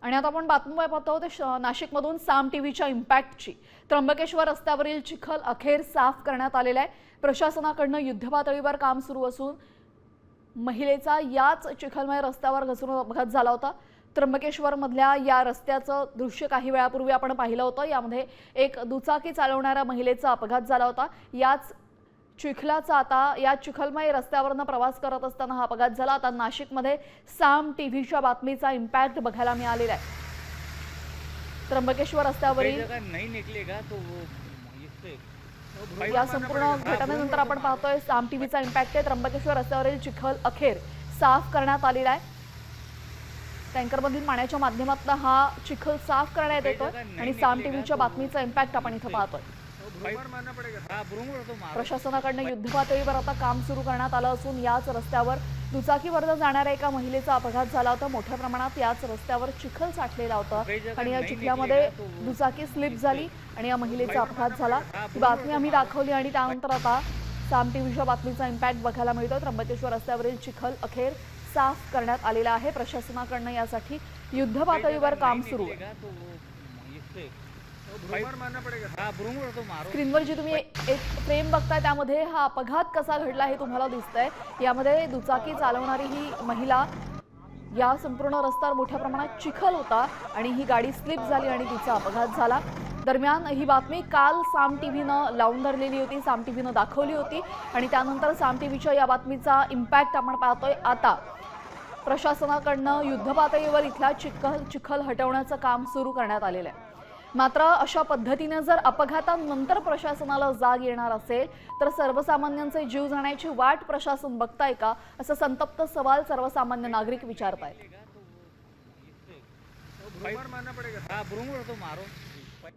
आणि आता आपण बातमी पाहतो ते नाशिकमधून साम टीव्हीच्या इम्पॅक्टची। त्र्यंबकेश्वर रस्त्यावरील चिखल अखेर साफ करण्यात आलेला आहे। प्रशासनाकडून युद्धपातळीवर काम सुरू असून महिलेचा याच चिखलमय रस्त्यावर घसरून अपघात झाला होता। त्र्यंबकेश्वर मधल्या या रस्त्याचं दृश्य काही वेळापूर्वी आपण पाहिलं होतं। यामध्ये एक दुचाकी चालवणाऱ्या महिलेचा अपघात झाला होता। याच चिखलाचा आता या चिखलमय रस्त्यावरनं प्रवास करत असताना हा अपघात झाला। आता नाशिकमध्ये साम टीव्हीच्या बातमीचा इम्पॅक्ट बघायला मिळालेला आहे। त्र्यंबकेश्वर रस्त्यावरील या संपूर्ण घटनेनंतर आपण पाहतोय साम टीव्हीचा इम्पॅक्ट आहे। त्र्यंबकेश्वर रस्त्यावरील चिखल अखेर साफ करण्यात आलेला आहे। टँकरमधील पाण्याच्या माध्यमातून हा चिखल साफ करण्यात येतो आणि साम टीव्हीच्या बातमीचा इम्पॅक्ट आपण इथं पाहतोय। प्रशासनाकडून युद्धपातळीवर आता काम सुरू करण्यात आलं असून याच रस्त्यावर दुचाकीवरनं जाणाऱ्या एका महिलेचा अपघात झाला होता। मोठ्या प्रमाणात याच रस्त्यावर चिखल साठलेला होता आणि या चिखल्यामध्ये दुचाकी स्लिप झाली आणि या महिलेचा अपघात झाला। ही बातमी आम्ही दाखवली आणि त्यानंतर आता साम टीव्हीच्या बातमीचा इम्पॅक्ट बघायला मिळतो। त्र्यंबकेश्वर रस्त्यावरील चिखल अखेर साफ करण्यात आलेला आहे। प्रशासनाकडून यासाठी युद्धपातळीवर काम सुरू आहे। स्क्रीनवर जी तुम्ही एक फ्रेम बघताय त्यामध्ये हा अपघात कसा घडला हे तुम्हाला दिसतंय। यामध्ये दुचाकी चालवणारी ही महिला या संपूर्ण रस्त्यावर मोठ्या प्रमाणात चिखल होता आणि ही गाडी स्लिप झाली आणि तिचा अपघात झाला। दरम्यान ही बातमी काल साम टीव्हीनं लावून धरलेली होती, साम टीव्हीनं दाखवली होती आणि त्यानंतर साम टीव्हीच्या या बातमीचा इम्पॅक्ट आपण पाहतोय। आता प्रशासनाकडनं युद्धपातळीवर इथला चिखल हटवण्याचं काम सुरू करण्यात आलेलं आहे। मात्र अशा पद्धतीने जर अपघातानंतर प्रशासनाला जाग येणार असेल तर सर्वसामान्यांचे जीव जाण्याची वाट प्रशासन बघताय का, असा संतप्त सवाल सर्वसामान्य नागरिक विचारतायत।